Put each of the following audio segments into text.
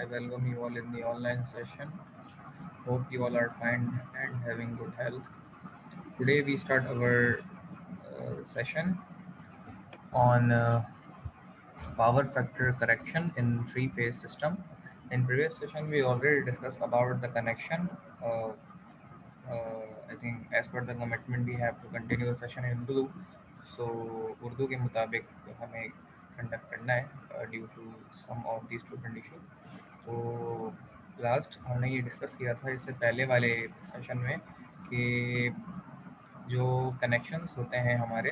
I welcome you all in the online session. Hope you all are fine and having good health. Today we start our session on power factor correction in three-phase system. In previous session we already discussed about the connection. Uh, I think as per the commitment we have to continue the session in Urdu. So Urdu के मुताबिक हमें conduct करना है due to some of the student issue. तो last हमने ये discuss किया था इससे पहले वाले सेशन में कि जो कनेक्शंस होते हैं हमारे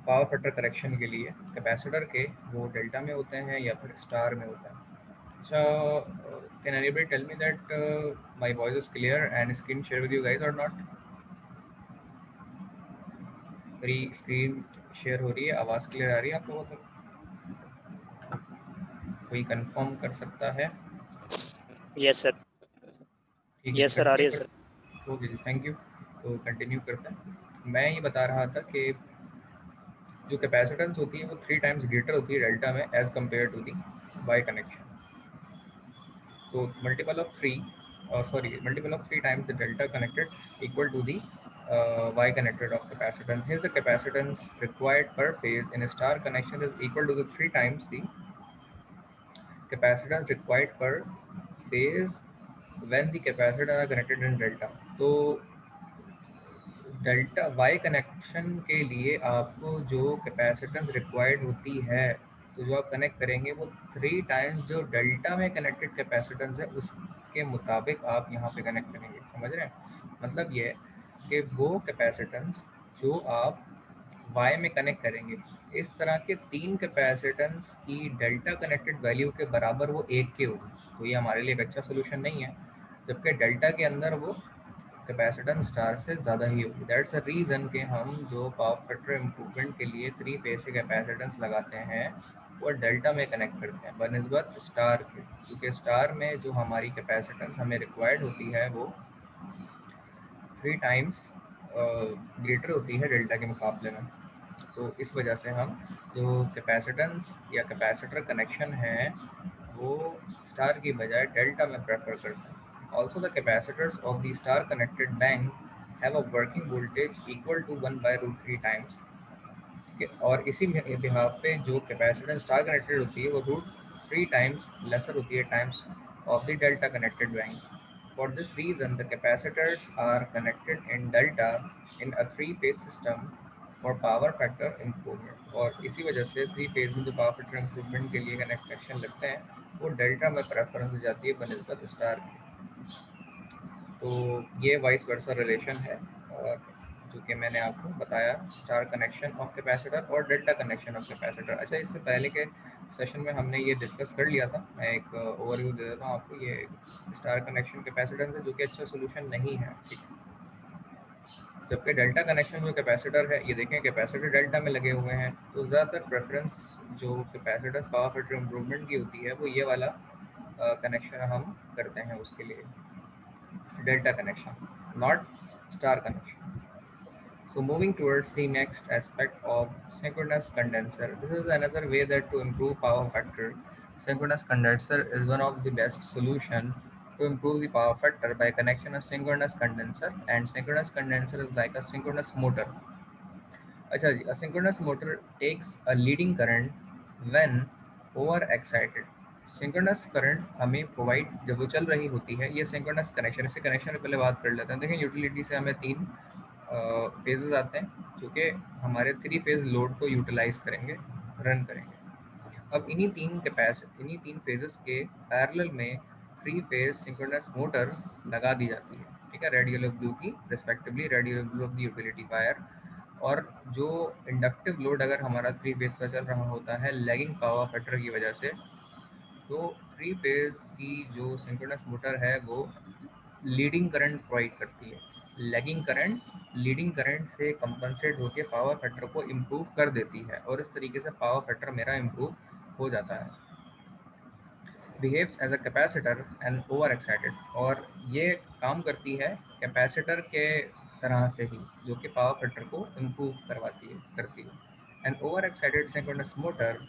पावर फैक्टर करेक्शन के लिए कैपेसिटर के, वो डेल्टा में होते हैं या फिर स्टार में होते हैं. अच्छा, can anybody tell me that my voice is clear and screen share with you guys और नॉट? मेरी स्क्रीन शेयर हो रही है, आवाज़ क्लियर आ रही है आप लोगों तक? कोई कंफर्म कर सकता है? Yes sir. ठीक है, यस सर, आ रही है सर. ओके जी, थैंक यू. तो कंटिन्यू करते हैं. मैं ये बता रहा था कि जो कैपेसिटेंस होती है वो 3 टाइम्स ग्रेटर होती है डेल्टा में as compared to the Y connection. तो multiple of 3 times the delta connected equal to the y connected of capacitance. Hence the capacitance required per phase in a star connection is equal to the 3 times the capacitance required per phase when the capacitors are connected in delta. तो delta Y connection के लिए आपको जो capacitance required होती है, तो जो आप कनेक्ट करेंगे वो 3 टाइम्स जो डेल्टा में कनेक्टेड कैपेसिटेंस है उसके मुताबिक आप यहाँ पे कनेक्ट करेंगे. समझ रहे हैं? मतलब ये कि वो कैपेसिटेंस जो आप वाई में कनेक्ट करेंगे, इस तरह के 3 कैपेसिटेंस की डेल्टा कनेक्टेड वैल्यू के बराबर वो एक के होगी. तो ये हमारे लिए एक अच्छा सोल्यूशन नहीं है, जबकि डेल्टा के अंदर वो कैपेसिटेंस स्टार से ज़्यादा ही होगी. दैट्स अ रीज़न कि हम जो पावर फैक्टर इम्प्रूवमेंट के लिए 3 फेज के कैपेसिटेंस लगाते हैं वो डेल्टा में कनेक्ट करते हैं बनस्बत स्टार के, क्योंकि स्टार में जो हमारी कैपेसिटेंस हमें रिक्वायर्ड होती है वो 3 टाइम्स ग्रेटर होती है डेल्टा के मुकाबले में. तो इस वजह से हम जो कैपेसिटेंस या कैपेसिटर कनेक्शन है वो स्टार की बजाय डेल्टा में प्रेफर करते हैं. Also, the capacitors of the star-connected bank have a working voltage equal to 1/√3 times. और इसी बिहाफ पे जो कैपेसिटेंस स्टार कनेक्टेड होती है वो √3 टाइम्स लेसर होती है times of the delta connected bank. For this reason, the capacitors are connected in delta in a 3-phase system for power factor improvement. और इसी वजह से 3 फेज में जो पावर फैक्टर इम्प्रूवमेंट के लिए कनेक्शन लगते हैं वो डेल्टा में प्रेफरेंस जाती है बनस्बत स्टार की. तो ये वाइस वर्सा रिलेशन है जो कि मैंने आपको बताया, स्टार कनेक्शन ऑफ कैपेसिटर और डेल्टा कनेक्शन ऑफ कैपेसिटर. अच्छा, इससे पहले के सेशन में हमने ये डिस्कस कर लिया था. मैं एक ओवरव्यू दे देता हूँ आपको. ये स्टार कनेक्शन कैपेसिटेंस है जो कि अच्छा सोल्यूशन नहीं है, ठीक है. जबकि डेल्टा कनेक्शन जो कैपेसिटर है, ये देखें कैपेसिटर डेल्टा में लगे हुए हैं, तो ज़्यादातर प्रेफरेंस जो कैपेसिटर पावर फैक्टर इम्प्रूवमेंट की होती है वो ये वाला कनेक्शन हम करते हैं उसके लिए, delta connection, not star connection. So moving towards the next aspect of synchronous condenser. This is another way that to improve power factor. Synchronous condenser is one of the best solution to improve the power factor by connection of synchronous condenser, and synchronous condenser is like a synchronous motor. अच्छा जी, a synchronous motor takes a leading current when over excited. Synchronous current हमें provide जब वो चल रही होती है, ये synchronous connection. इससे कनेक्शन पहले बात कर लेते हैं. देखें, यूटिलिटी से हमें 3 फेजेस आते हैं जो कि हमारे 3 फेज लोड को यूटिलाइज करेंगे, रन करेंगे. अब इन्हीं तीन फेजेस के पैरेलल में 3 फेज सिंक्रोनस मोटर लगा दी जाती है, ठीक है, रेड येलो ब्लू की respectively, red yellow blue of the utility wire. और जो इंडक्टिव लोड अगर हमारा 3 फेज का चल रहा होता है लैगिंग पावर फैक्टर की वजह से, तो 3 फेज की जो सिंक्रोनस मोटर है वो लीडिंग करंट प्रोवाइड करती है। लैगिंग करंट लीडिंग करंट से कंपनसेट होकर पावर फैक्टर को इम्प्रूव कर देती है, और इस तरीके से पावर फैक्टर मेरा इम्प्रूव हो जाता है। Behaves as a capacitor and over excited, और ये काम करती है कैपेसिटर के तरह से ही, जो कि पावर फैक्टर को इम्प्रूव करती है। An over excited synchronous motor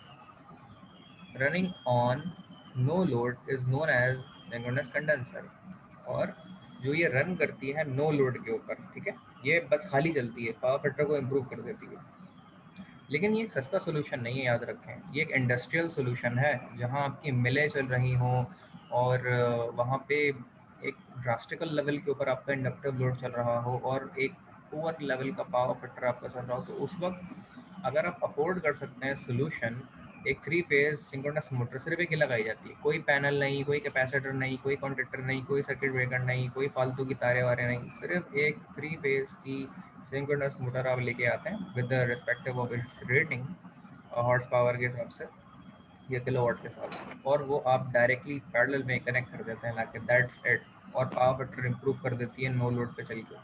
running on no load is known as synchronous condenser. और जो ये रन करती है नो लोड के ऊपर, ठीक है, ये बस खाली चलती है, पावर फैक्टर को इम्प्रूव कर देती है। लेकिन ये एक सस्ता सोल्यूशन नहीं है, याद रखें, ये एक इंडस्ट्रियल सोल्यूशन है जहाँ आपकी मिलें चल रही हों और वहाँ पे एक ड्रास्टिकल लेवल के ऊपर आपका इंडक्टिव लोड चल रहा हो और एक पुअर लेवल का पावर फैक्टर आपका चल रहा हो, तो उस वक्त अगर आप अफोर्ड कर सकते हैं सोल्यूशन, एक 3 फेज सिंक्रोनस मोटर सिर्फ एक ही लगाई जाती है, कोई पैनल नहीं, कोई कैपेसिटर नहीं, कोई कॉन्टेक्टर नहीं, कोई सर्किट ब्रेकर नहीं, कोई फालतू की तारे वारे नहीं, सिर्फ एक 3 फेज की सिंक्रोनस मोटर आप लेके आते हैं with the respective of its rating horse power के हिसाब से या किलोवाट के हिसाब से, और वो आप डायरेक्टली पैरेलल में कनेक्ट कर देते हैं लाके, दैट्स इट। और पावर फैक्टर इंप्रूव कर देती है नो लोड पे चल के।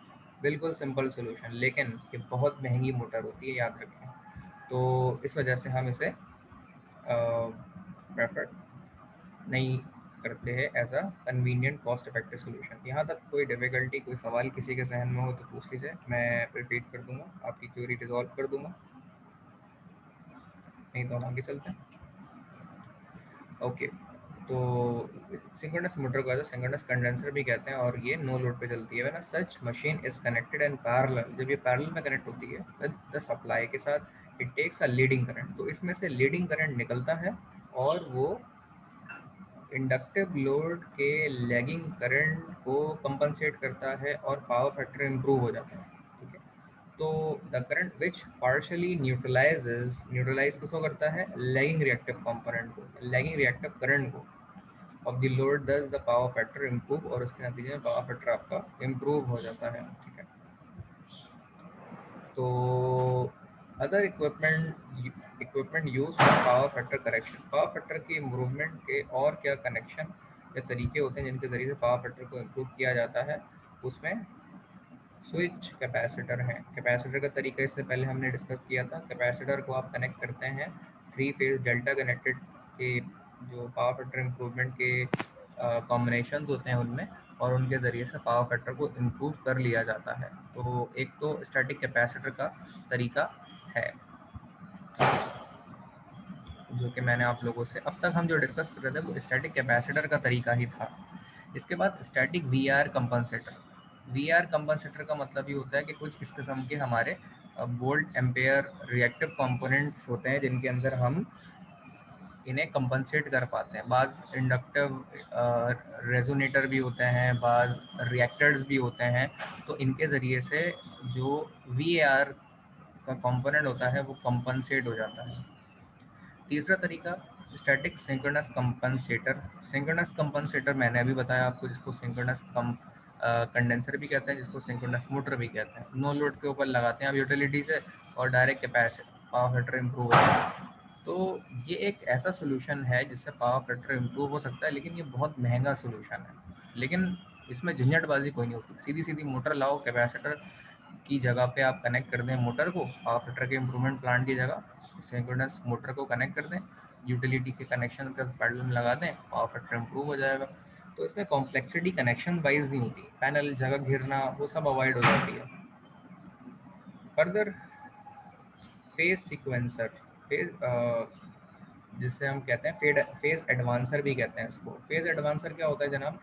बिल्कुल सिंपल सोल्यूशन, लेकिन ये बहुत महंगी मोटर होती है, याद रखें। तो इस वजह से हम इसे प्रेफर नहीं करते हैं as a convenient cost effective solution. यहाँ तक कोई डिफिकल्टी, कोई सवाल किसी के जहन में हो तो पूछ लीजिए, मैं रिपीट कर दूंगा, आपकी क्वेरी रिजॉल्व कर दूंगा, नहीं तो हम आगे चलते हैं। ओके, तो सिंक्रोनस मोटर को एज अ सिंक्रोनस कंडेंसर भी कहते हैं, और ये नो लोड पे चलती है। When such machine is connected in parallel, जब ये पैरेलल में कनेक्ट होती है विद द सप्लाई के साथ, it takes a leading current, तो इसमें से लीडिंग करंट निकलता है और वो इंडक्टिव लोड के लैगिंग करंट को कंपनसेट करता है और पावर फैक्टर इंप्रूव हो जाता है, ठीक है। तो the current which partially neutralize किसको करता है, लैगिंग रिएक्टिव कंपोनेंट को, लैगिंग रिएक्टिव करंट को of the load, thus the power factor improve, और उसके नतीजे में पावर फैक्टर आपका इंप्रूव हो जाता है, ठीक है। तो other equipment use for power factor correction, power factor की इम्प्रूवमेंट के और क्या कनेक्शन या तरीके होते हैं जिनके ज़रिए से पावर फैक्टर को इम्प्रूव किया जाता है, उसमें स्विच कैपेसिटर है। कैपेसिटर का तरीका इससे पहले हमने डिस्कस किया था। कैपेसिटर को आप कनेक्ट करते हैं 3 फेज डेल्टा कनेक्टेड के जो पावर फैक्टर इम्प्रूवमेंट के कॉम्बिनेशन होते हैं उनमें, और उनके ज़रिए से पावर फैक्टर को इम्प्रूव कर लिया जाता है। तो एक तो स्टैटिक कैपेसिटर का तरीका है जो कि मैंने आप लोगों से अब तक हम जो डिस्कस कर रहे थे वो स्टैटिक कैपेसिटर का तरीका ही था। इसके बाद static VR compensator. VR compensator का मतलब ये होता है कि कुछ इस किस्म के हमारे वोल्ट एम्पेयर रिएक्टिव कंपोनेंट्स होते हैं जिनके अंदर हम इन्हें कंपनसेट कर पाते हैं। बाज़ इंडक्टिव रेजोनेटर भी होते हैं, बाज़ रिएक्टर्स भी होते हैं, तो इनके ज़रिए से जो वीआर का कंपोनेंट होता है वो कंपनसेट हो जाता है। तीसरा तरीका static synchronous compensator. Synchronous compensator मैंने अभी बताया आपको, जिसको सिंक्रोनस कंडेंसर भी कहते हैं, जिसको सिंक्रोनस मोटर भी कहते हैं। नो लोड के ऊपर लगाते हैं आप यूटिलिटी से और direct capacity power factor improve होता है। तो ये एक ऐसा सोल्यूशन है जिससे पावर फैक्टर इम्प्रूव हो सकता है, लेकिन ये बहुत महंगा सोल्यूशन है। लेकिन इसमें झंझटबाजी कोई नहीं होती, सीधी सीधी मोटर लाओ, कैपेसिटर की जगह पे आप कनेक्ट कर दें मोटर को, पावर फैक्टर के इम्प्रूवमेंट प्लांट की जगह सिंक्रोनस मोटर को कनेक्ट कर दें, यूटिलिटी के कनेक्शन का पैरेलल में लगा दें, पावर फैक्टर इम्प्रूव हो जाएगा। तो इसमें कॉम्प्लेक्सिटी कनेक्शन वाइज नहीं होती, पैनल जगह घिरना वो सब अवॉइड हो जाती है। फर्दर फेज सिक्वेंसर, फेज जिससे हम कहते हैं फेज एडवांसर भी कहते हैं इसको। फेज एडवांसर क्या होता है जनाब,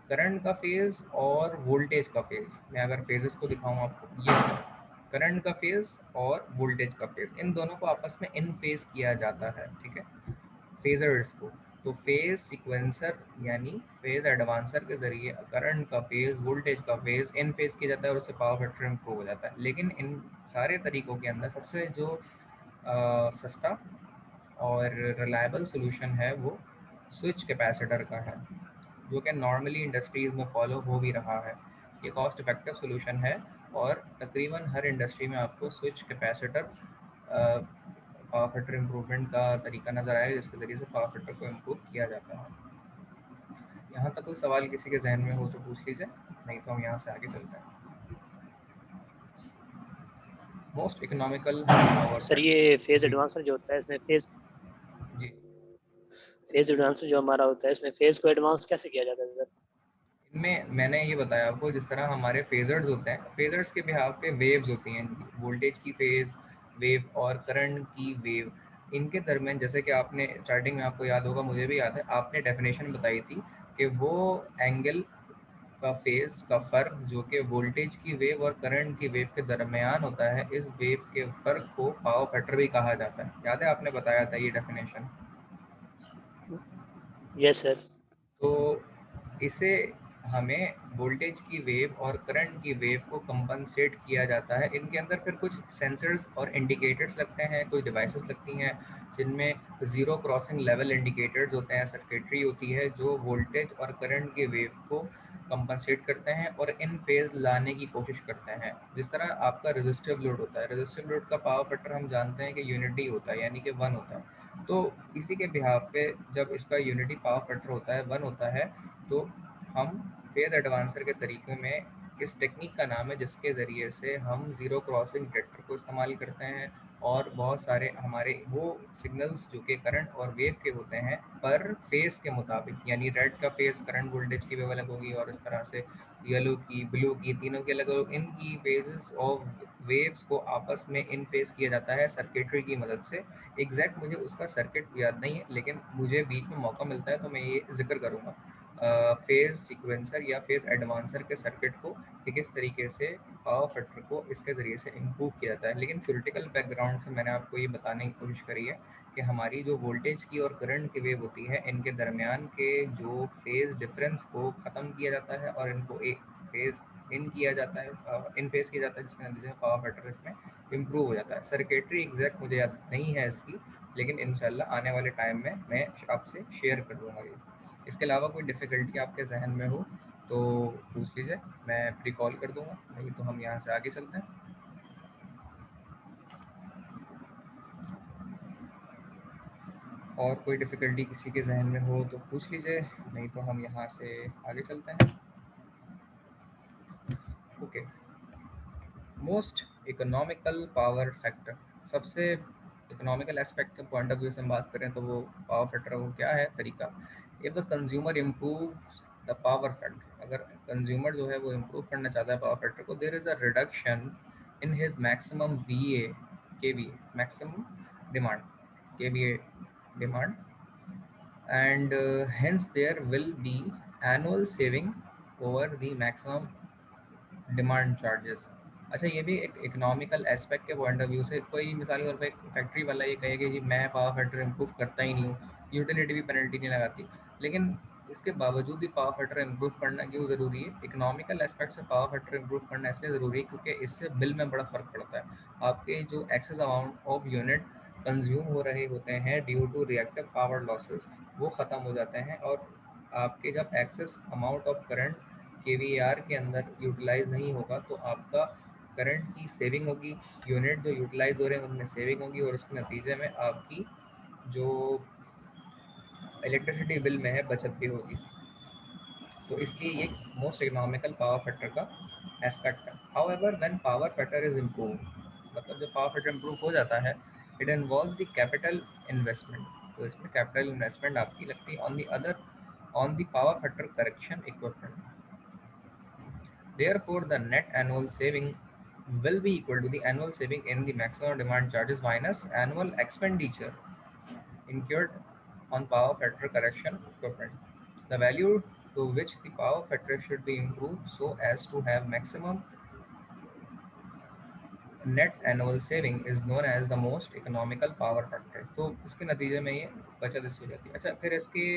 करंट का फेज और वोल्टेज का फेज। मैं अगर फेजेस को दिखाऊं आपको, ये करंट का फेज और वोल्टेज का फेज, इन दोनों को आपस में इन फेज किया जाता है, ठीक है, फेजर्स को। तो फेज सिक्वेंसर यानी फेज एडवांसर के जरिए करंट का फेज, वोल्टेज का फेज इन फेज किया जाता है और उससे पावर फैक्टर इंप्रूव हो जाता है। लेकिन इन सारे तरीकों के अंदर सबसे जो सस्ता और रिलायबल सोल्यूशन है वो स्विच कैपेसिटर का है, जो कि नॉर्मली इंडस्ट्रीज़ में फॉलो हो भी रहा है। ये कॉस्ट इफेक्टिव सोल्यूशन है और तकरीबन हर इंडस्ट्री में आपको switch capacitor power factor improvement का तरीका नज़र आएगा, जिसके ज़रिए से पावर फैक्टर को इम्प्रूव किया जाता है। यहाँ तक कोई सवाल किसी के जहन में हो तो पूछ लीजिए, नहीं तो हम यहाँ से आगे चलते हैं। Most economical power sir factor. ये फेज जी एडवांसर जो होता है इसमें जी। फेज एडवांसर जो हमारा होता है इसमें फेज को एडवांस कैसे किया जाता है सर? इनमें मैंने ये बताया आपको, जिस तरह हमारे फेजर्स होते हैं, फेजर्स के बिहाफ पे वेव्स होती हैं, वोल्टेज की फेज वेव और करंट की वेव, इनके दरमियान, जैसे कि आपने स्टार्टिंग में, आपको याद होगा, मुझे भी याद है, आपने डेफिनेशन बताई थी कि वो एंगल का फेज का फ़र्क जो कि वोल्टेज की वेव और करंट की वेव के दरमियान होता है, इस वेव के फ़र्क को पावर फैक्टर भी कहा जाता है। याद है आपने बताया था ये डेफिनेशन? Yes sir. तो इसे हमें वोल्टेज की वेव और करंट की वेव को कंपनसेट किया जाता है। इनके अंदर फिर कुछ सेंसर्स और इंडिकेटर्स लगते हैं, कुछ डिवाइसेस लगती हैं जिनमें ज़ीरो क्रॉसिंग लेवल इंडिकेटर्स होते हैं, सर्किटरी होती है जो वोल्टेज और करंट के वेव को कंपनसेट करते हैं और इन फेज लाने की कोशिश करते हैं। जिस तरह आपका रेजिस्टिव लोड होता है, रेजिस्टिव लोड का पावर फैक्टर हम जानते हैं कि यूनिटी होता है, यानी कि 1 होता है। तो इसी के बिहाफ पे जब इसका यूनिटी पावर फैक्टर होता है 1 होता है, तो हम फेज एडवांसर के तरीके में इस टेक्निक का नाम है जिसके ज़रिए से हम ज़ीरो क्रॉसिंग डिटेक्टर को इस्तेमाल करते हैं और बहुत सारे हमारे वो सिग्नल्स जो कि करंट और वेव के होते हैं पर फेज के मुताबिक, यानी रेड का फेज करंट वोल्टेज की वेव अलग होगी और इस तरह से येलो की, ब्लू की, तीनों की अलग अलग, इनकी फेजेस ऑफ वेव्स को आपस में इन फेज किया जाता है सर्किटरी की मदद से। एग्जैक्ट मुझे उसका सर्किट याद नहीं है, लेकिन मुझे बीच में मौका मिलता है तो मैं ये जिक्र करूँगा फेज सीक्वेंसर या फेज एडवांसर के सर्किट को कि किस तरीके से पावर फैक्टर को इसके ज़रिए से इम्प्रूव किया जाता है। लेकिन थ्योरेटिकल बैकग्राउंड से मैंने आपको ये बताने की कोशिश करी है कि हमारी जो वोल्टेज की और करंट की वेव होती है, इनके दरमियान के जो फेज डिफरेंस को ख़त्म किया जाता है और इनको एक फेज इन किया जाता है, इन फेज किया जाता है, जिसके नतीजे में पावर फैक्टर इसमें इम्प्रूव हो जाता है। सर्किटरी एग्जैक्ट मुझे याद नहीं है इसकी, लेकिन इंशाल्लाह आने वाले टाइम में मैं आपसे शेयर कर दूंगा ये। इसके अलावा कोई डिफ़िकल्टी आपके जहन में हो तो पूछ लीजिए, मैं प्री कॉल कर दूंगा, नहीं तो हम यहाँ से आगे चलते हैं। और कोई डिफ़िकल्टी किसी के जहन में हो तो पूछ लीजिए, नहीं तो हम यहाँ से आगे चलते हैं। Okay. Most economical power factor, सबसे इकोनॉमिकल एस्पेक्ट के पॉइंट ऑफ व्यू से हम बात करें तो वो पावर फैक्टर वो क्या है तरीका? If the consumer improve the power factor, अगर कंज्यूमर जो है वो इम्प्रूव करना चाहता है पावर फैक्टर को, there is a reduction in his maximum V A K V A, maximum demand, K V A demand, and hence there will be annual saving over the maximum demand charges. अच्छा, ये भी एक economical aspect के point of view से, कोई मिसाल के तौर पे एक फैक्ट्री वाला ये कहे कि जी मैं पावर फैक्टर इम्प्रूव करता ही नहीं हूँ, यूटिलिटी भी पेनल्टी नहीं लगाती, लेकिन इसके बावजूद भी पावर फैक्टर इम्प्रूव करना क्यों ज़रूरी है? इकोनॉमिकल एस्पेक्ट से पावर फैक्टर इम्प्रूव करना इसलिए ज़रूरी है क्योंकि इससे बिल में बड़ा फ़र्क पड़ता है। आपके जो excess amount of unit consume हो रहे होते हैं due to reactive power losses, वो ख़त्म हो जाते हैं, और आपके जब excess amount of current KVAR के अंदर यूटिलाइज नहीं होगा तो आपका करंट की सेविंग होगी, यूनिट जो यूटिलाइज हो रहे हैं उनमें सेविंग होगी, और उसके नतीजे में आपकी जो इलेक्ट्रिसिटी बिल में है बचत भी होगी। तो इसलिए ये मोस्ट इकोनॉमिकल पावर फैक्टर का एस्पेक्ट है। However when power factor is improve, मतलब जब पावर फैक्टर इम्प्रूव हो जाता है, it involve the capital investment, तो इसमें कैपिटल इन्वेस्टमेंट आपकी लगती है on the power factor correction equipment. Therefore, the net annual saving will be equal to the annual saving in the maximum demand charges minus annual expenditure incurred on power factor correction equipment. The value to which the power factor should be improved so as to have maximum net annual saving is known as the most economical power factor. तो इसके नतीजे में ये बचत इससे हो जाती है। अच्छा, फिर इसके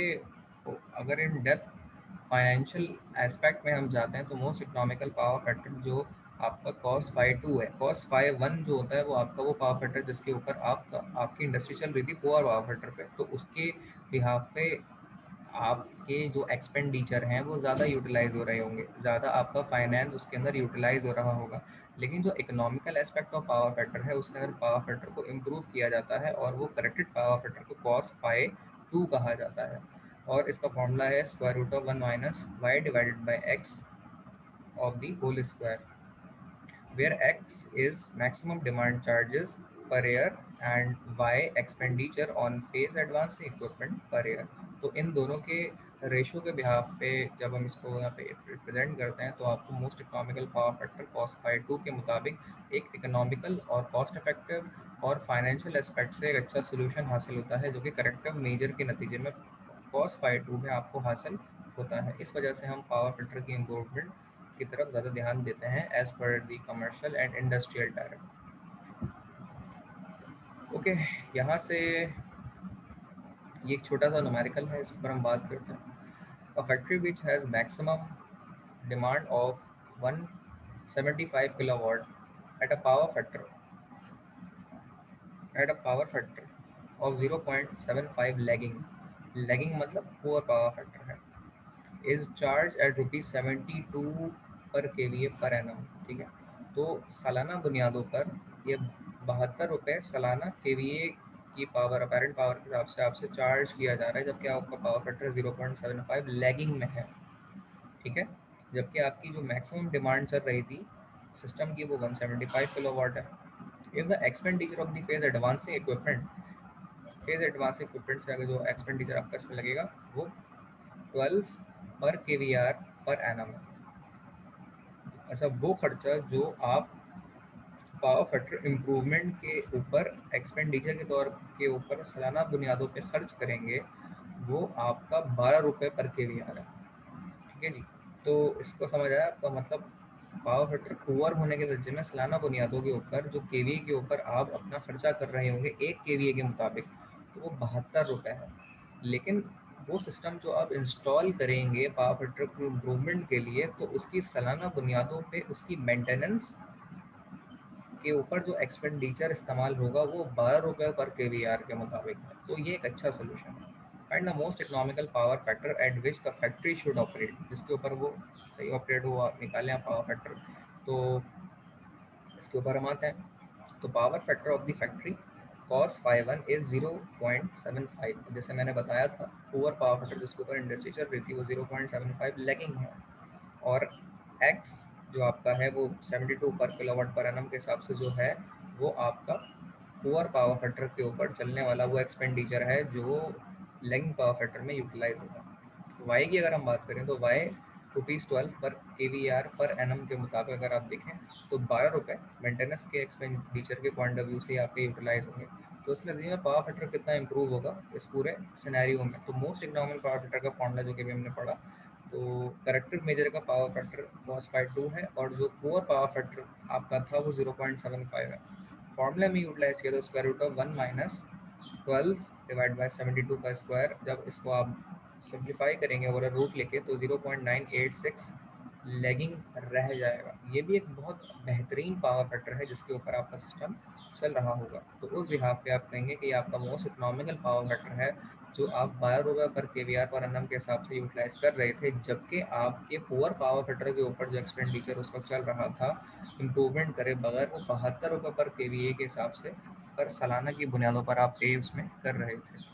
अगर इन डेप्थ फाइनेंशियल एस्पेक्ट में हम जाते हैं तो मोस्ट इकोनॉमिकल पावर फैक्टर जो आपका cos फाई 2 है। cos फाई 1 जो होता है वो आपका वो पावर फैक्टर जिसके ऊपर आपकी इंडस्ट्री चल रही थी पुअर पावर फैक्टर पे, तो उसके बिहाफ पे आपके जो एक्सपेंडिचर हैं वो ज़्यादा यूटिलाइज हो रहे होंगे, ज़्यादा आपका फाइनेंस उसके अंदर यूटिलाइज हो रहा होगा। लेकिन जो economical aspect of power factor है उसके अंदर पावर फैक्टर को इम्प्रूव किया जाता है और वो करेक्टेड पावर फैक्टर को cos फाई 2 कहा जाता है। और इसका फॉर्मूला है square root of 1 minus Y divided by X of the whole square, where X is maximum demand charges per year and Y expenditure on phase advancing equipment per year। तो इन दोनों के ratio के behalf पे जब हम इसको यहाँ पे रिप्रेजेंट करते हैं तो आपको most economical power factor cos phi 2 के मुताबिक एक इकोनॉमिकल और कॉस्ट इफेक्टिव और फाइनेंशियल एस्पेक्ट से एक अच्छा सोल्यूशन हासिल होता है, जो कि करेक्टिव मेजर के नतीजे में cos फाई 2 में आपको हासिल होता है। इस वजह से हम पावर फैक्टर की इम्प्रूवमेंट की तरफ ज़्यादा ध्यान देते हैं as per the commercial and industrial direct. Okay, यहाँ से ये एक छोटा सा न्यूमेरिकल है, इस पर हम बात करते हैं। A factory which has maximum demand of 175 kilowatt at a power factor of 0.75 lagging मतलब पुअर पावर फैक्टर है, इज चार्ज एट ₹72 पर केवीए पर एनम। ठीक है, तो सालाना बुनियादों पर ये 72 रुपये सालाना केवीए की पावर अपेरेंट पावर के हिसाब से आपसे चार्ज किया जा रहा है, जबकि आपका पावर फैक्टर 0.75 लैगिंग में है। ठीक है, जबकि आपकी जो मैक्सिमम डिमांड चल रही थी सिस्टम की वो 175 किलोवाट है। If the expenditure of the phase advancing equipment से अगर जो एक्सपेंडिचर आपका इसमें लगेगा वो 12 पर केवीआर पर एनम है। अच्छा, वो खर्चा जो आप पावर फैक्टर इम्प्रूवमेंट के ऊपर एक्सपेंडिचर के तौर के ऊपर सालाना बुनियादों पे खर्च करेंगे वो आपका 12 रुपये पर केवीआर है। ठीक है जी, तो इसको समझ आया आपका मतलब पावर फैक्टर पुअर होने के नतीजे में सालाना बुनियादों के ऊपर जो केवीए के ऊपर आप अपना खर्चा कर रहे होंगे एक केवीए के मुताबिक, तो वो 72 रुपये है। लेकिन वो सिस्टम जो आप इंस्टॉल करेंगे पावर फैक्टर को इम्प्रूवमेंट के लिए, तो उसकी सालाना बुनियादों पे उसकी मेंटेनेंस के ऊपर जो एक्सपेंडिचर इस्तेमाल होगा वो 12 रुपये पर केवीआर के मुताबिक है। तो ये एक अच्छा सोल्यूशन है। Find the most economical power factor eight which the factory should operate, जिसके ऊपर वो सही ऑपरेट हुआ निकालें आप पावर फैक्टर। तो इसके ऊपर हम आते हैं, तो power factor of the factory cos phi 1 is 0.75। जैसे मैंने बताया था पुअर पावर फैक्टर जिसके ऊपर इंडस्ट्री चल रही थी वो 0.75 लैगिंग है, और x जो आपका है वो 72 पर किलोवाट पर एनम के हिसाब से जो है वो आपका पुअर पावर फैक्टर के ऊपर चलने वाला वो एक्सपेंडिचर है जो लैगिंग पावर फैक्टर में यूटिलाइज होगा। वाई की अगर हम बात करें तो वाई ₹12 पर केवीआर पर एनम के मुताबिक अगर आप देखें तो 12 रुपये मेंटेनेंस के एक्सपेंडिचर के पॉइंट ऑफ व्यू से आपके यूटिलाइज होंगे। तो इस नतीजे में पावर फैक्टर कितना इंप्रूव होगा इस पूरे सिनेरियो में। तो मोस्ट इकोनॉमिकल पावर फैक्टर का फॉर्मूला जो कि भी हमने पढ़ा, तो करेक्टिव मेजर का पावर फैक्टर cos फाई 2 है और जो पुअर पावर फैक्टर आपका था वो 0.75 है। फॉर्मूला में यूटिलाइज किया तो square root of 1 minus 12 divide by 72 का स्क्वायर, जब इसको आप सिंप्लीफाई करेंगे वाला रूट लेके तो 0.986 लैगिंग रह जाएगा। ये भी एक बहुत बेहतरीन पावर फैक्टर है जिसके ऊपर आपका सिस्टम चल रहा होगा। तो उस बिहाफ पे आप कहेंगे कि आपका मोस्ट इकोनॉमिकल पावर फैक्टर है जो आप 12 रुपये पर केवीआर पर एनम के हिसाब से यूटिलाइज कर रहे थे, जबकि आपके पुअर पावर फैक्टर के ऊपर जो एक्सपेंडिचर उस वक्त चल रहा था इम्प्रूवमेंट करे बगैर वो 72 रुपये पर केवीए के हिसाब से पर सालाना की बुनियादों पर आप पे उसमें कर रहे थे।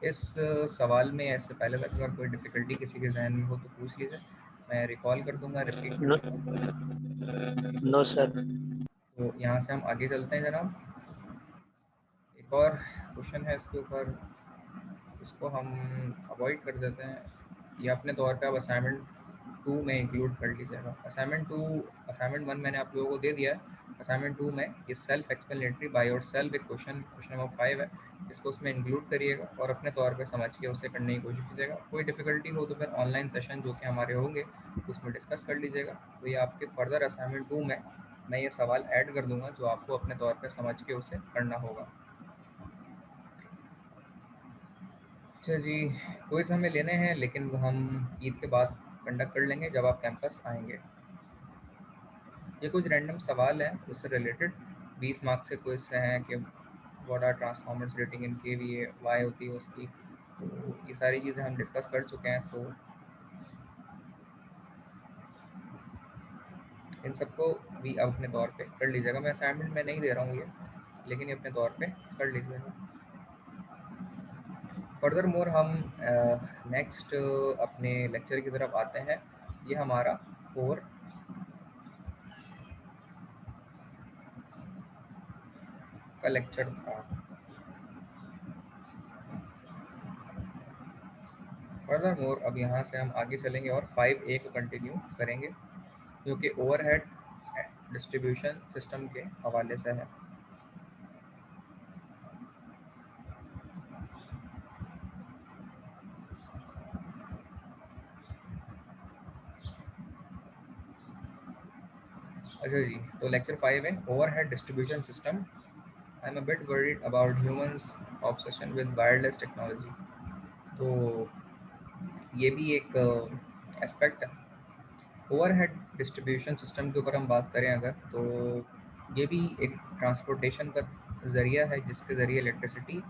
इस सवाल में ऐसे पहले तक अगर कोई डिफ़िकल्टी किसी के जहन में हो तो पूछ लीजिए, मैं रिकॉल कर दूंगा, रिपीट कर दूंगा। No sir. तो यहाँ से हम आगे चलते हैं जनाब। एक और क्वेश्चन है इसके ऊपर, इसको हम अवॉइड कर देते हैं, ये अपने तौर पे आप असाइनमेंट 2 में इंक्लूड कर लीजिएगा। असाइनमेंट 1 मैंने आप लोगों को दे दिया है। असाइनमेंट 2 में ये सेल्फ एक्सप्लेनेटरी बाय योरसेल्फ एक क्वेश्चन नंबर 5 है, इसको उसमें इंक्लूड करिएगा और अपने तौर पे समझ के उसे करने की कोशिश कीजिएगा। कोई डिफ़िकल्टी हो तो फिर ऑनलाइन सेशन जो कि हमारे होंगे उसमें डिस्कस कर लीजिएगा। तो ये आपके फर्दर असाइनमेंट 2 में मैं ये सवाल ऐड कर दूंगा जो आपको अपने तौर पे समझ के उसे करना होगा। अच्छा जी, क्विज़ हमें लेने हैं लेकिन वो हम ईद के बाद कंडक्ट कर लेंगे जब आप कैंपस आएंगे। ये कुछ रैंडम सवाल हैं उससे रिलेटेड, 20 मार्क्स के क्वेश्चन से हैं कि what are transformers rating in KVA, why होती है उसकी, तो ये सारी चीज़ें हम डिस्कस कर चुके हैं। तो इन सबको भी आप अपने तौर पे कर लीजिएगा। मैं असाइनमेंट में नहीं दे रहा हूँ ये, लेकिन ये अपने तौर पे कर लीजिएगा। फर्दर मोर हम नेक्स्ट अपने लेक्चर की तरफ आते हैं। ये हमारा 4 का लेक्चर था। फर्दर मोर अब यहाँ से हम आगे चलेंगे और 5A को कंटिन्यू करेंगे, जो कि ओवरहेड डिस्ट्रीब्यूशन सिस्टम के हवाले से है। अच्छा जी, तो लेक्चर 5 है overhead distribution system. I am a bit worried about humans obsession with wireless technology. तो ये भी एक एस्पेक्ट है। ओवरहेड डिस्ट्रीब्यूशन सिस्टम के ऊपर हम बात करें अगर, तो ये भी एक ट्रांसपोर्टेशन का ज़रिया है जिसके ज़रिए इलेक्ट्रिसिटी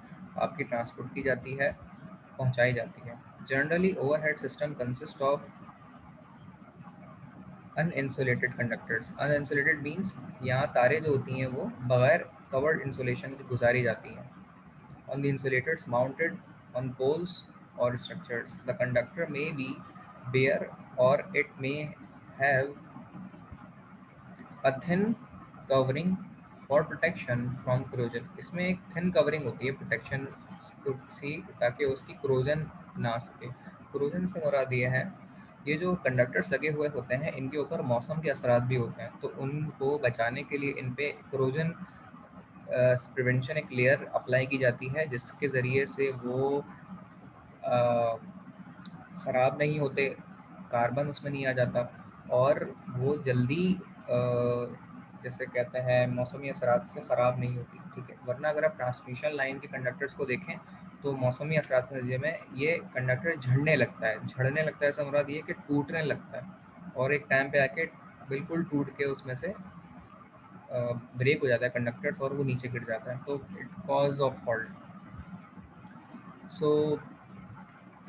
आपकी ट्रांसपोर्ट की जाती है, पहुंचाई जाती है। Generally overhead system consist of uninsulated conductors. Uninsulated means यहाँ तारें जो होती हैं वो बगैर कवर्ड इंसुलेशन के गुजारी जाती हैं। On the insulators mounted on poles और structures, the conductor may be bare और it may have a thin covering for protection from corrosion. इसमें एक थिन कवरिंग होती है प्रोटेक्शन सी, ताकि उसकी क्रोजन ना सके। क्रोजन से मुराद ये है, ये जो कंडक्टर्स लगे हुए होते हैं इनके ऊपर मौसम के असरात भी होते हैं, तो उनको बचाने के लिए इन पे क्रोजन प्रिवेंशन एक लेयर अप्लाई की जाती है, जिसके ज़रिए से वो ख़राब नहीं होते, कार्बन उसमें नहीं आ जाता और वो जल्दी जैसे कहते हैं मौसमी असरात से ख़राब नहीं होती। ठीक है, वरना अगर आप ट्रांसमिशन लाइन के कंडक्टर्स को देखें तो मौसमी असरात के नतीजे में ये कंडक्टर झड़ने लगता है। झड़ने लगता है इसका मुराद ये कि टूटने लगता है, और एक टाइम पे आके बिल्कुल टूट के उसमें से ब्रेक हो जाता है कंडक्टर्स और वो नीचे गिर जाता है, तो it cause of fault. So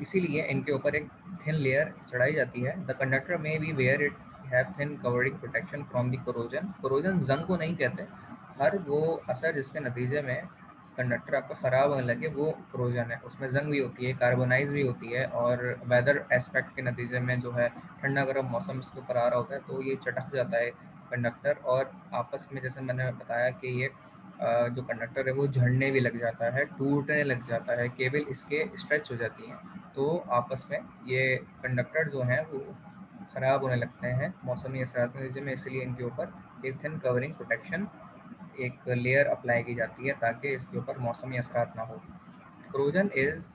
इसीलिए इनके ऊपर एक थिन लेयर चढ़ाई जाती है। द कंडक्टर में be where it have thin covering protection from the corrosion. Corrosion जंग को नहीं कहते, हर वो असर जिसके नतीजे में कंडक्टर आपका ख़राब होने लगे वो कोरोजन है। उसमें जंग भी होती है, कार्बोनाइज भी होती है, और वेदर एस्पेक्ट के नतीजे में जो है ठंडा गर्म मौसम इसके ऊपर आ रहा होता है तो ये चटक जाता है कंडक्टर, और आपस में जैसे मैंने बताया कि ये जो कंडक्टर है वो झड़ने भी लग जाता है, टूटने लग जाता है, केबल इसके स्ट्रेच हो जाती हैं, तो आपस में ये कंडक्टर जो हैं वो ख़राब होने लगते हैं मौसमी असरात के नतीजे में। इसलिए इनके ऊपर एक थिन कवरिंग प्रोटेक्शन एक लेयर अप्लाई की जाती है ताकि इसके ऊपर मौसमी असरात ना हो। Corrosion is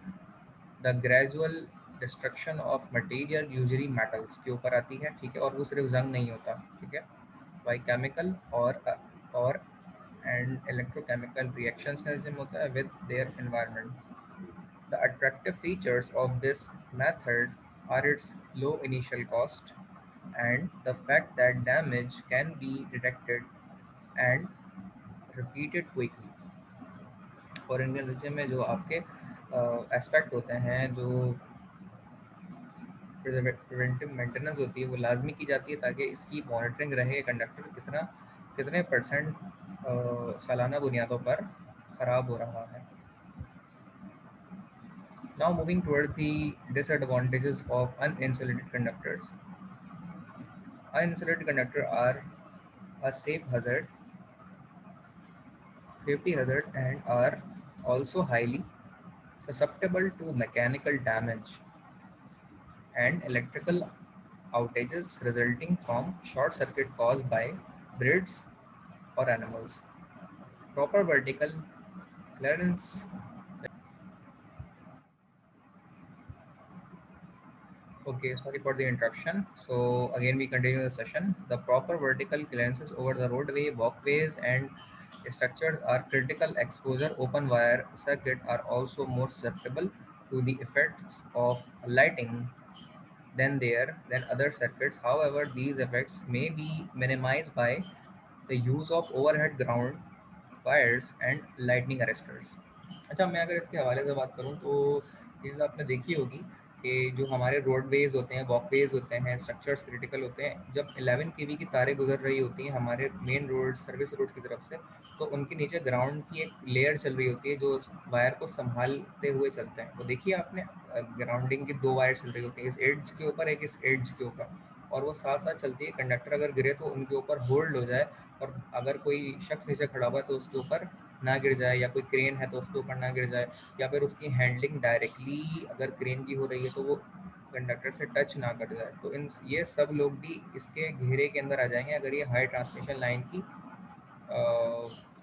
the gradual destruction of material usually metals के ऊपर आती है। ठीक है, और वो सिर्फ जंग नहीं होता, ठीक है, बाई केमिकल और एंड इलेक्ट्रोकेमिकल रिएक्शंस का नतीजे में होता है with their environment. The attractive features of this method are its low initial cost and the fact that damage can be detected and repeated quickly। और इनके नतीजे में जो आपके एस्पेक्ट होते हैं, जो प्रिवेंटिव मेंटेनेंस होती है वो लाजमी की जाती है ताकि इसकी मॉनिटरिंग रहे, कंडक्टर कितने परसेंट सालाना बुनियादों पर ख़राब हो रहा है। Now moving toward the disadvantages of uninsulated conductors. Uninsulated conductors are a safety hazard and are also highly susceptible to mechanical damage and electrical outages resulting from short circuit caused by birds or animals. Proper vertical clearance. Okay, sorry for the interruption. So again we continue the session. The proper vertical clearances over the roadway, walkways and structures are critical. Exposure open wire circuit are also more susceptible to the effects of lighting than other circuits. However, these effects may be minimized by the use of overhead ground wires and lightning arresters. अच्छा, मैं अगर इसके हवाले से बात करूँ तो ये चीज़ आपने देखी होगी कि जो हमारे रोडवेज होते हैं, वॉकवेज होते हैं, स्ट्रक्चर्स क्रिटिकल होते हैं, जब 11 केवी की तारें गुजर रही होती हैं हमारे मेन रोड, सर्विस रोड की तरफ से, तो उनके नीचे ग्राउंड की एक लेयर चल रही होती है जो वायर को संभालते हुए चलते हैं। तो देखिए आपने, ग्राउंडिंग की दो वायर चल रही होती है, इस एड्ज के ऊपर, एक इस एड्ज के ऊपर, और वो साथ साथ चलती है। कंडक्टर अगर गिरे तो उनके ऊपर होल्ड हो जाए, और अगर कोई शख्स नीचे खड़ा हुआ है तो उसके ऊपर ना गिर जाए, या कोई क्रेन है तो उसके ऊपर ना गिर जाए, या फिर उसकी हैंडलिंग डायरेक्टली अगर क्रेन की हो रही है तो वो कंडक्टर से टच ना कर जाए। तो इन ये सब लोग भी इसके घेरे के अंदर आ जाएंगे अगर ये हाई ट्रांसमिशन लाइन की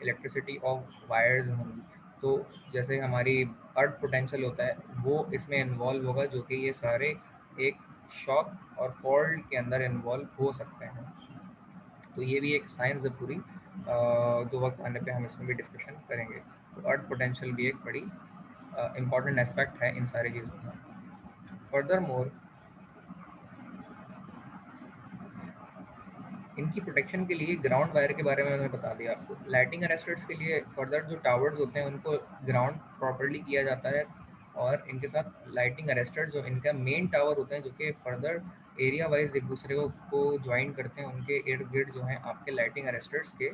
इलेक्ट्रिसिटी ऑफ वायर्स होंगी। तो जैसे हमारी अर्थ पोटेंशियल होता है वो इसमें इन्वॉल्व होगा, जो कि ये सारे एक शॉक और फॉल्ट के अंदर इन्वॉल्व हो सकते हैं। तो ये भी एक साइंस है पूरी, जो वक्त आने पे हम इसमें भी डिस्कशन करेंगे। तो अर्थ पोटेंशियल भी एक बड़ी इम्पॉर्टेंट एस्पेक्ट है इन सारी चीज़ों में। फर्दर मोर, इनकी प्रोटेक्शन के लिए ग्राउंड वायर के बारे में मैंने बता दिया आपको। लाइटिंग अरेस्टर्स के लिए फर्दर जो टावर्स होते हैं उनको ग्राउंड प्रॉपर्ली किया जाता है, और इनके साथ लाइटिंग अरेस्टर्स जो इनका मेन टावर होते हैं, जो कि फर्दर एरिया वाइज एक दूसरे को ज्वाइन करते हैं, उनके इर्द गिर्द जो हैं आपके लाइटिंग अरेस्टर्स के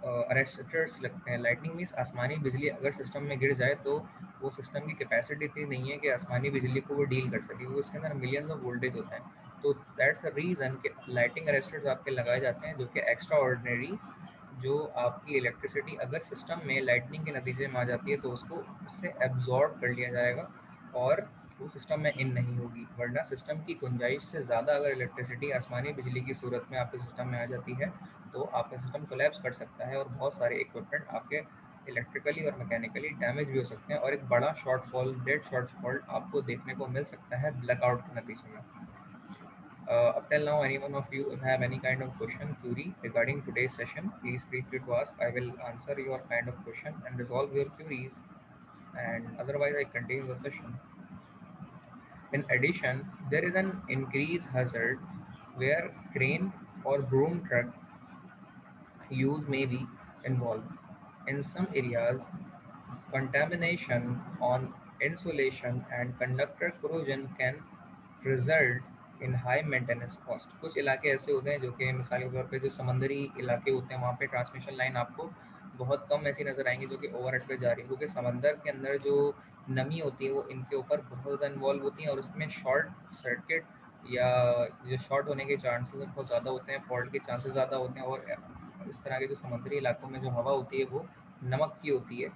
अरेस्टर्स लगते हैं। लाइटनिंग मीन्स आसमानी बिजली अगर सिस्टम में गिर जाए तो वो सिस्टम की कैपेसिटी इतनी नहीं है कि आसमानी बिजली को वो डील कर सके, वो इसके अंदर मिलियंस ऑफ वोल्टेज होते हैं। तो दैट्स द रीज़न कि लाइटिंग अरेस्टर्स आपके लगाए जाते हैं, जो कि एक्स्ट्रा ऑर्डिनरी, जो आपकी इलेक्ट्रिसिटी अगर सिस्टम में लाइटनिंग के नतीजे में आ जाती है तो उसको उससे एब्जॉर्ब कर लिया जाएगा, और वो सिस्टम में इन नहीं होगी। वरना सिस्टम की गुंजाइश से ज़्यादा अगर इलेक्ट्रिसिटी आसमानी बिजली की सूरत में आपके सिस्टम में आ जाती है तो आपका सिस्टम कोलैप्स कर सकता है, और बहुत सारे इक्विपमेंट आपके इलेक्ट्रिकली और मैकेनिकली डैमेज भी हो सकते हैं, और एक बड़ा शॉर्टफॉल, डेड शॉर्टफॉल आपको देखने को मिल सकता है ब्लैकआउट के नतीजे में। Up till now, any one of you have any kind of question, query regarding today's session, please feel free to ask. I will answer your kind of question and resolve your queries. And otherwise, I continue the session. In addition, there is an increased hazard where crane or broom truck use may be involved. In some areas, contamination on insulation and conductor corrosion can result in high maintenance cost. कुछ इलाके ऐसे होते हैं जो कि मिसाल के तौर पे जो समंदरी इलाके होते हैं वहाँ पे ट्रांसमिशन लाइन आपको बहुत कम ऐसी नज़र आएंगी जो कि ओवरहेड पे जा रही है, क्योंकि समंदर के अंदर जो नमी होती है वो इनके ऊपर बहुत ज़्यादा इन्वॉल्व होती है, और उसमें शॉर्ट सर्किट या जो शॉर्ट होने के चांसेस बहुत ज़्यादा होते हैं, फॉल्ट के चांसेस ज़्यादा होते हैं। और इस तरह के जो समुद्री इलाकों में जो हवा होती है वो नमक की होती है।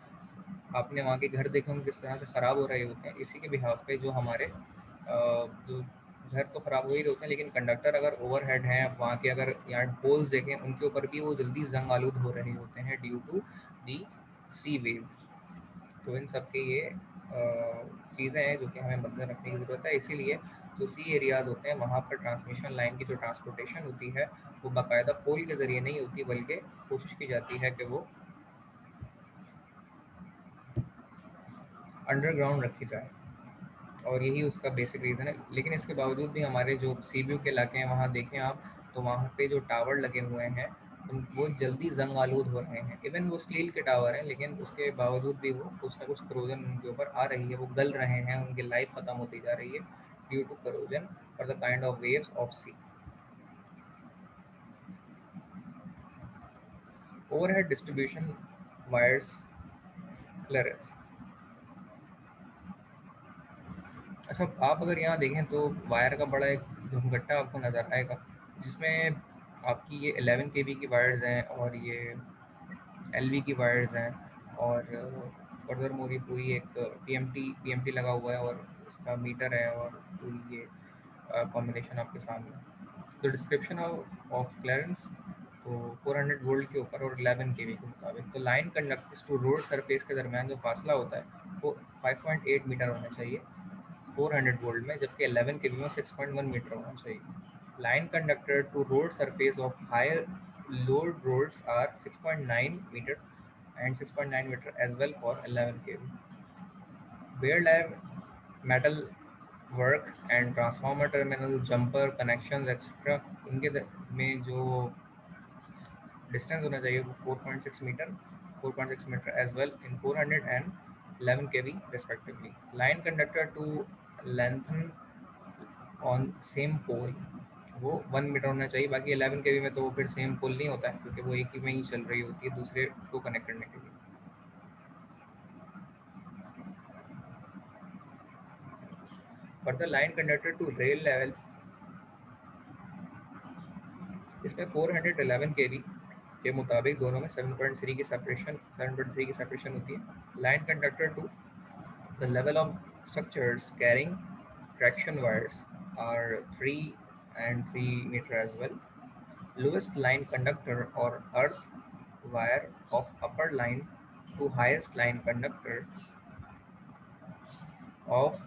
आपने वहाँ के घर देखे होंगे किस तरह से ख़राब हो रहे होते हैं। इसी के बिहाफ पे जो हमारे जो घर तो ख़राब हो ही रहे होते हैं, लेकिन कंडक्टर अगर ओवरहेड हैं, वहाँ के अगर यार्ड पोल्स देखें उनके ऊपर भी वो जल्दी जंग आलूद हो रहे होते हैं due to the sea wave. तो इन सब के ये चीज़ें हैं जो कि हमें मद्देनजर रखने की ज़रूरत है। इसीलिए जो सी एरियाज़ होते हैं वहाँ पर ट्रांसमिशन लाइन की जो ट्रांसपोर्टेशन होती है वो बाकायदा पोल के ज़रिए नहीं होती, बल्कि कोशिश की जाती है कि वो अंडरग्राउंड रखी जाए, और यही उसका बेसिक रीज़न है। लेकिन इसके बावजूद भी हमारे जो सीबीयू के इलाके हैं वहाँ देखें आप, तो वहाँ पे जो टावर लगे हुए हैं वो जल्दी जंग आलूद हो रहे हैं। इवन वो स्टील के टावर हैं, लेकिन उसके बावजूद भी वो कुछ ना कुछ करोजन उनके ऊपर आ रही है, वो गल रहे हैं, उनकी लाइफ ख़त्म होती जा रही है ड्यू टू करोजन और the kind of waves of sea. Overhead distribution wires clearance. अच्छा, आप अगर यहाँ देखें तो वायर का बड़ा एक धुमघट्टा आपको नज़र आएगा, जिसमें आपकी ये 11 केवी की वायर्स हैं और ये एलवी की वायर्स हैं, और फर्दर मोर ये पूरी एक पीएमटी लगा हुआ है, और उसका मीटर है, और पूरी ये कॉम्बिनेशन आपके सामने। तो डिस्क्रिप्शन ऑफ क्लियरेंस, तो 400 वोल्ट के ऊपर और 11 केवी के मुताबिक। तो line conductors to road surface के दरमियान जो फासला होता है वो 5.8 मीटर होना चाहिए 400 वोल्ट में, जबकि 11 के में 6.1 मीटर होना चाहिए। Line conductor to road surface of higher load roads are 6.9 meter and 6.9 meter as well for 11 kV. Bare lab metal work and transformer terminal, jumper, connections etcetera, इनके में जो डिस्टेंस होना चाहिए वो 4.6 meter, 4.6 meter as well in 400 and 11 kV respectively. Line conductor to lengthen on same pole वो 1 metre होना चाहिए। बाकी 11 kV में तो वो फिर सेम पोल नहीं होता है, क्योंकि वो एक ही में ही चल रही होती है दूसरे को कनेक्ट करने के लिए। Further line conductor to rail level, इसमें 411 kV के मुताबिक दोनों में 7.3 की सेपरेशन होती है। Line conductor to the level of structures carrying traction wires are 3 and 3 meter as well. Lowest line conductor or earth wire of upper line to highest line conductor of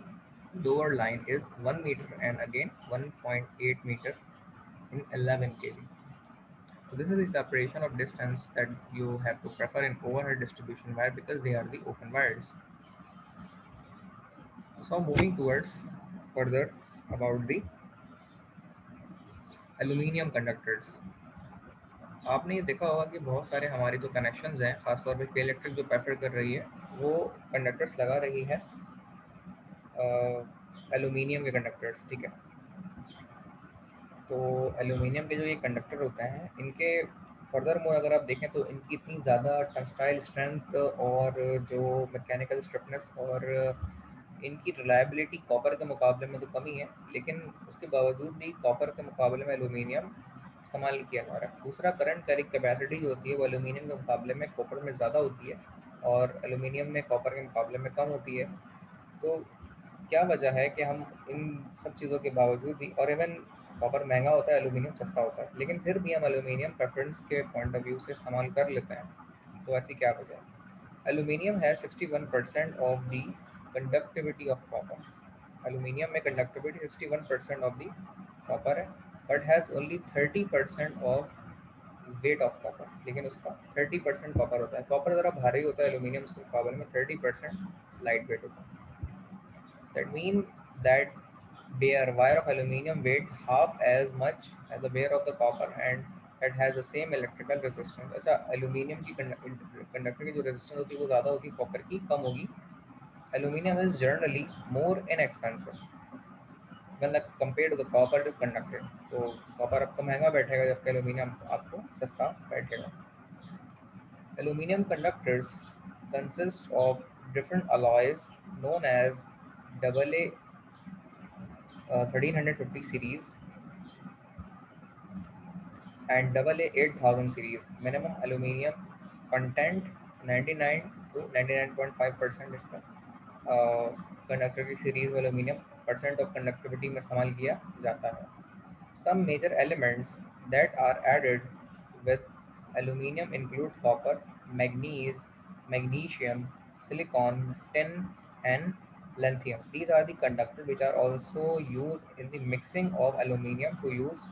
lower line is 1 meter and again 1.8 meter in 11 kV. So this is the separation of distance that you have to prefer in overhead distribution wire because they are the open wires. So moving towards further about the aluminium conductors. आपने ये देखा होगा कि बहुत सारे हमारे जो connections हैं, खासतौर पे इलेक्ट्रिक जो प्रेफर कर रही है वो कंडक्टर्स लगा रही है एल्यूमिनियम के कंडक्टर्स, ठीक है। तो एल्यूमिनियम के जो ये कंडक्टर होते हैं, इनके फर्दर मोर अगर आप देखें तो इनकी इतनी ज़्यादा टेक्सटाइल स्ट्रेंथ और जो मैकेनिकल स्टिफनेस और इनकी रिलायबिलिटी कॉपर के मुकाबले में तो कमी है, लेकिन उसके बावजूद भी कॉपर के मुकाबले में एल्यूमिनियम इस्तेमाल किया जा रहा है। दूसरा, करंट कैरिंग कैपेसिटी जो होती है वो एल्यूमिनियम के मुकाबले में कॉपर में ज़्यादा होती है और एल्यूमिनियम में कॉपर के मुकाबले में कम होती है। तो क्या वजह है कि हम इन सब चीज़ों के बावजूद भी, और इवन कॉपर महंगा होता है, एल्यूमिनियम सस्ता होता है, लेकिन फिर भी हम एल्यूमिनियम प्रेफरेंस के पॉइंट ऑफ व्यू से इस्तेमाल कर लेते हैं। तो ऐसी क्या वजह है? एल्यूमिनियम है 61% of the conductivity of copper. Aluminium में कंडक्टिविटी 61% ऑफ दी कॉपर है, but has only 30% of weight of copper, लेकिन उसका 30% कॉपर होता है। कॉपर ज़रा भारी होता है एल्यूमिनियम के मुकाबले में, 30% लाइट वेट होता है। That means that bare wire of aluminium weight half as much as the bare of the copper and that has the same electrical resistance. अच्छा, एल्यूमिनियम की कंडक्टर की जो रेजिस्टेंस होती है वो ज़्यादा होगी, कॉपर की कम होगी। Aluminium is generally more inexpensive when the compared to the copper to conductor. तो कॉपर आपको महंगा बैठेगा जबकि एल्यूमिनियम आपको सस्ता बैठेगा। Aluminium conductors consist of different alloys known as AA 1350 series and AA 8000 series. Minimum aluminium content 99 to 99.5% इसका conductor की सीरीज में एल्यूमिनियम परसेंट ऑफ कंडक्टिविटी में इस्तेमाल किया जाता है। Some major elements that are added with aluminium include copper, manganese, magnesium, silicon, tin, and lithium. These are the conductors which are also used in the mixing of aluminium to use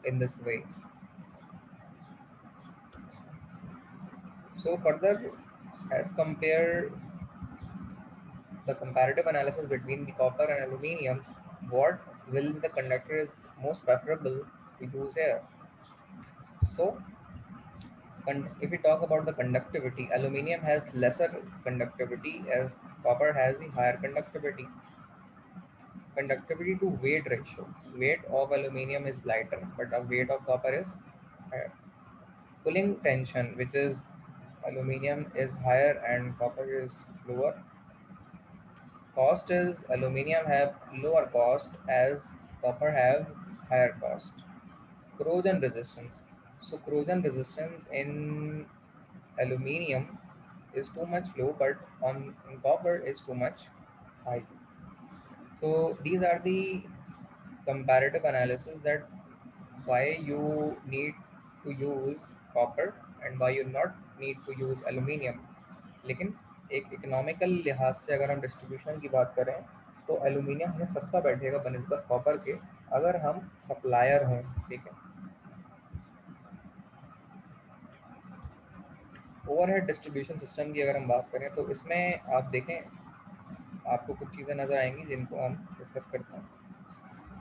in this way. So further, as compare the comparative analysis between the copper and aluminium, what will the conductor is most preferable to use here? So if we talk about the conductivity, aluminium has lesser conductivity as copper has the higher conductivity. Conductivity to weight ratio. Weight of aluminium is lighter, but the weight of copper is higher. Pulling tension, which is aluminium is higher and copper is lower. Cost is aluminium have lower cost as copper have higher cost. Corrosion resistance. So corrosion resistance in aluminium is too much low, but on in copper is too much high. So these are the comparative analysis that why you need to use copper and why you not need to use aluminium. लेकिन एक economical लिहाज से अगर हम distribution की बात करें तो एल्यूमिनियम हमें सस्ता बैठेगा बनिस्बत कॉपर के, अगर हम सप्लायर हों, ठीक है। ओवरहेड डिस्ट्रीब्यूशन सिस्टम की अगर हम बात करें तो इसमें आप देखें आपको कुछ चीज़ें नज़र आएंगी जिनको हम डिस्कस करते हैं।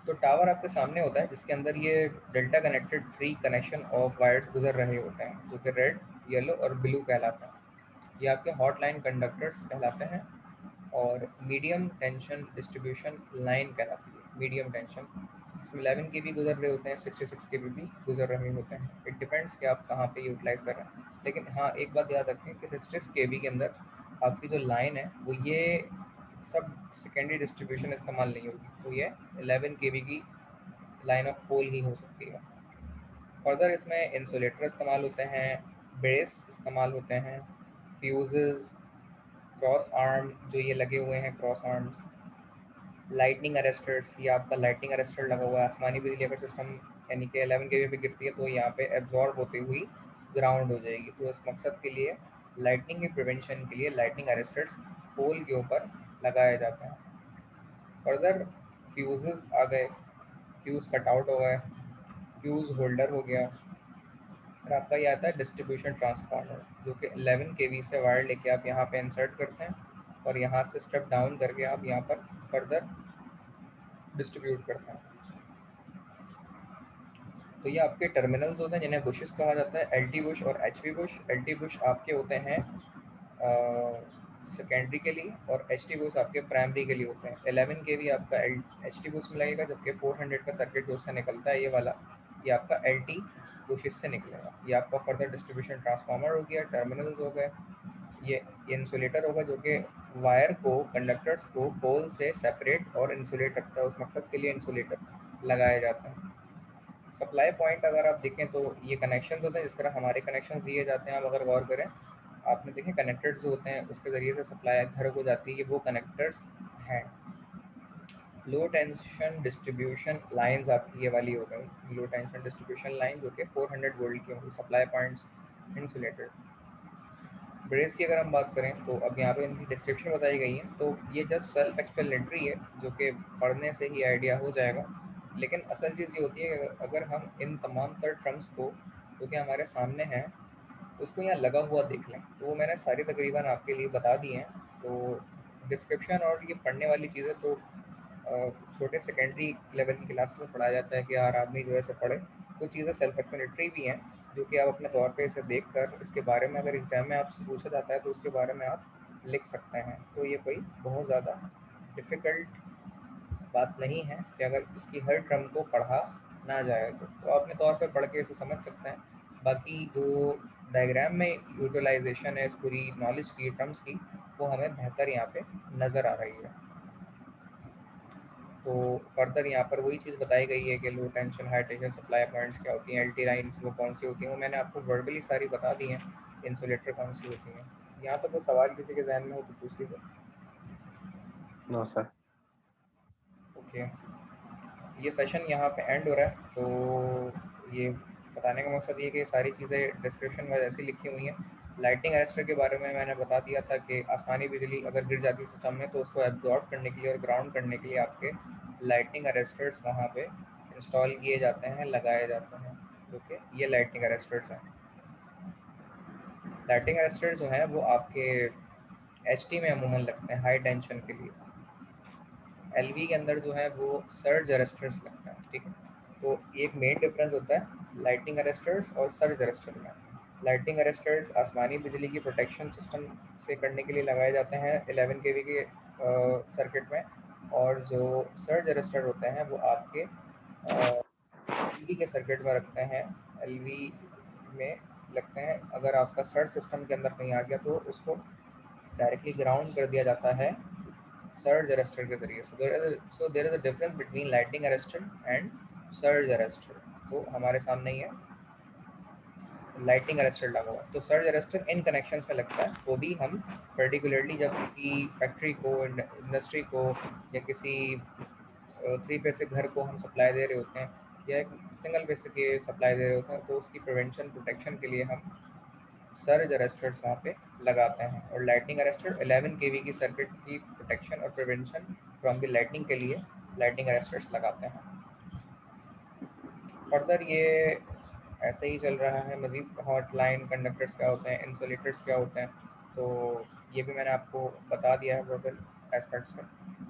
तो टावर आपके सामने होता है जिसके अंदर ये delta connected 3 connection of wires गुजर रहे होते हैं जो कि रेड, येलो और ब्लू कहलाते हैं। ये आपके हॉटलाइन कंडक्टर्स कहलाते हैं और मीडियम टेंशन डिस्ट्रीब्यूशन लाइन कहलाती है। मीडियम टेंशन इसमें 11 के भी गुजर रहे होते हैं, 66 के भी गुजर रहे होते हैं। इट डिपेंड्स कि आप कहाँ पे यूटिलाइज कर रहे हैं। लेकिन हाँ, एक बात याद रखें कि 66 के के अंदर आपकी जो लाइन है वो ये सब सेकेंडरी डिस्ट्रीब्यूशन इस्तेमाल नहीं होगी, तो ये 11 के की लाइन ऑफ पोल ही हो सकती है। फर्दर इसमें इंसुलेटर इस्तेमाल होते हैं, ब्रेस इस्तेमाल होते हैं, फ्यूजेस, क्रॉस आर्म जो ये लगे हुए हैं, क्रॉस आर्म्स, लाइटनिंग अरेस्टर्स, ये आपका लाइटनिंग अरेस्टर लगा हुआ है। आसमानी बिजली अगर सिस्टम यानी कि 11 के पे गिरती है तो यहाँ पे एब्जॉर्ब होती हुई ग्राउंड हो जाएगी, तो इस मकसद के लिए लाइटनिंग के प्रिवेंशन के लिए लाइटनिंग अरेस्टर्स पोल के ऊपर लगाए जाते हैं। फर्दर फ्यूजेस आ गए, फ्यूज़ कट आउट हो गए, फ्यूज़ होल्डर हो गया। फिर आपका ये आता है डिस्ट्रीब्यूशन ट्रांसफार्मर जो कि 11 केवी से वायर लेके आप यहाँ पे इंसर्ट करते हैं और यहाँ से स्टेप डाउन करके आप यहाँ पर फर्दर डिस्ट्रीब्यूट करते हैं। तो ये आपके टर्मिनल्स होते हैं जिन्हें बुशेस कहा जाता है, एल टी बुश और H we Bush. L T Bush आपके होते हैं सेकेंडरी के लिए और एच टी बुश आपके प्राइमरी के लिए होते हैं। 11 के भी आपका एच टी बुश में लगेगा, जबकि 400 का सर्किट जो उससे निकलता है ये वाला, ये आपका एल टी बुशेस से निकलेगा। ये आपका फर्दर डिस्ट्रीब्यूशन ट्रांसफार्मर हो गया, टर्मिनल्स हो गए। ये इंसुलेटर होगा जो कि वायर को, कंडक्टर्स को पोल से सेपरेट और इंसुलेट रखता है। उस मकसद के लिए इंसुलेटर लगाए जाते हैं। सप्लाई पॉइंट अगर आप देखें तो ये कनेक्शंस होते हैं, जिस तरह हमारे कनेक्शंस दिए जाते हैं। आप अगर गौर करें, आपने देखे कनेक्टर्स जो होते हैं उसके ज़रिए से सप्लाई घर को जाती है, ये वो कनेक्टर्स हैं। लो टेंशन डिस्ट्रीब्यूशन लाइंस आपकी ये वाली हो गई, लो टेंशन डिस्ट्रीब्यूशन लाइन जो कि 400 वोल्ट की होंगी। Supply points insulated. ब्रेस की अगर हम बात करें तो अब यहाँ पे इनकी डिस्क्रिप्शन बताई गई है, तो ये जस्ट सेल्फ एक्सप्लेनेटरी है जो कि पढ़ने से ही आइडिया हो जाएगा। लेकिन असल चीज़ ये होती है कि अगर हम इन तमाम तर टर्म्स को जो कि हमारे सामने हैं उसको यहाँ लगा हुआ देख लें, तो वो मैंने सारी तकरीबन आपके लिए बता दी हैं। तो डिस्क्रिप्शन और ये पढ़ने वाली चीज़ें तो छोटे सेकेंडरी लेवल की क्लासेस में पढ़ाया जाता है कि हर आदमी जो है से पढ़े। कुछ चीज़ें सेल्फ एक्सप्लेनेटरी भी हैं जो कि आप अपने तौर पे इसे देख कर इसके बारे में अगर एग्ज़ाम में आपसे पूछा जाता है तो उसके बारे में आप लिख सकते हैं। तो ये कोई बहुत ज़्यादा डिफ़िकल्ट बात नहीं है कि अगर इसकी हर टर्म को पढ़ा ना जाए तो आप अपने तौर पे पढ़ के इसे समझ सकते हैं। बाकी जो डायग्राम में यूटिलाइजेशन है इस पूरी नॉलेज की, टर्म्स की, वो हमें बेहतर यहाँ पे नज़र आ रही है। तो फर्दर यहाँ पर वही चीज़ बताई गई है कि low tension high tension supply points क्या होती हैं, एल टी लाइन्स वो कौन सी होती हैं, वो मैंने आपको वर्बली सारी बता दी हैं। इंसुलेटर कौन सी होती हैं। यहाँ पर कोई सवाल किसी के जहन में हो तो पूछ लीजिए। No sir. ओके, ये सेशन यहाँ पे एंड हो रहा है। तो ये बताने का मकसद ये कि सारी चीज़ें डिस्क्रिप्शन में ऐसी लिखी हुई हैं। लाइटिंग अरेस्टर के बारे में मैंने बता दिया था कि आसमानी बिजली अगर गिर जाती है सिस्टम में तो उसको एब्जॉर्ब करने के लिए और ग्राउंड करने के लिए आपके लाइटिंग अरेस्टर्स वहाँ पे इंस्टॉल किए जाते हैं, लगाए जाते हैं, जो कि ये लाइटिंग अरेस्टर्स हैं। लाइटिंग अरेस्टर्स जो हैं वो आपके एच टी में अमूमन लगते हैं हाई टेंशन के लिए। एलवी के अंदर जो है वो सर्ज अरेस्टर्स लगता है, ठीक है। तो एक मेन डिफरेंस होता है लाइटिंग अरेस्टर्स और सर्ज अरेस्टर में। लाइटिंग अरेस्टर्स आसमानी बिजली की प्रोटेक्शन सिस्टम से करने के लिए लगाए जाते हैं 11 केवी के सर्किट में, और जो सर्ज अरेस्टर होते हैं वो आपके एलवी के सर्किट में रखते हैं, एलवी में लगते हैं। अगर आपका सर्ज सिस्टम के अंदर कहीं आ गया तो उसको डायरेक्टली ग्राउंड कर दिया जाता है सर्ज अरेस्टर के जरिए। So there is a difference between lighting arrester and surge arrester. तो हमारे सामने ही है लाइटिंग अरेस्टर लगा हुआ। तो सर्ज अरेस्टर इन कनेक्शंस में लगता है, वो भी हम पर्टिकुलरली जब किसी फैक्ट्री को, इंडस्ट्री को या किसी 3 पैसे घर को हम सप्लाई दे रहे होते हैं या एक सिंगल पैसे के सप्लाई दे रहे होते हैं, तो उसकी प्रिवेंशन प्रोटेक्शन के लिए हम सर्ज अरेस्टर्स वहाँ पे लगाते हैं। और लाइटिंग अरेस्टर 11 केवी की सर्किट की प्रोटेक्शन और प्रिवेंशन फ्रॉम द लाइटिंग के लिए लाइटिंग अरेस्टर्स लगाते हैं। फर्दर ये ऐसे ही चल रहा है। मज़ीद हॉटलाइन कंडक्टर्स क्या होते हैं, इंसुलेटर्स क्या होते हैं, तो ये भी मैंने आपको बता दिया है। एस्पेक्ट्स का।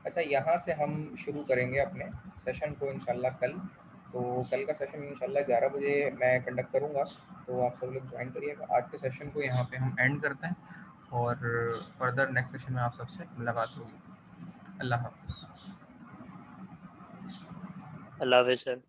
अच्छा, यहाँ से हम शुरू करेंगे अपने सेशन को इंशाल्लाह कल। तो कल का सेशन इंशाल्लाह 11 बजे मैं कंडक्ट करूँगा, तो आप सब लोग ज्वाइन करिएगा। आज के सेशन को यहाँ पे हम एंड करते हैं और फर्दर नेक्स्ट सेशन में आप सबसे मुलाकात होगी। अल्लाह हाफ़िज़। अल्लाह हाफ़िज़ सर।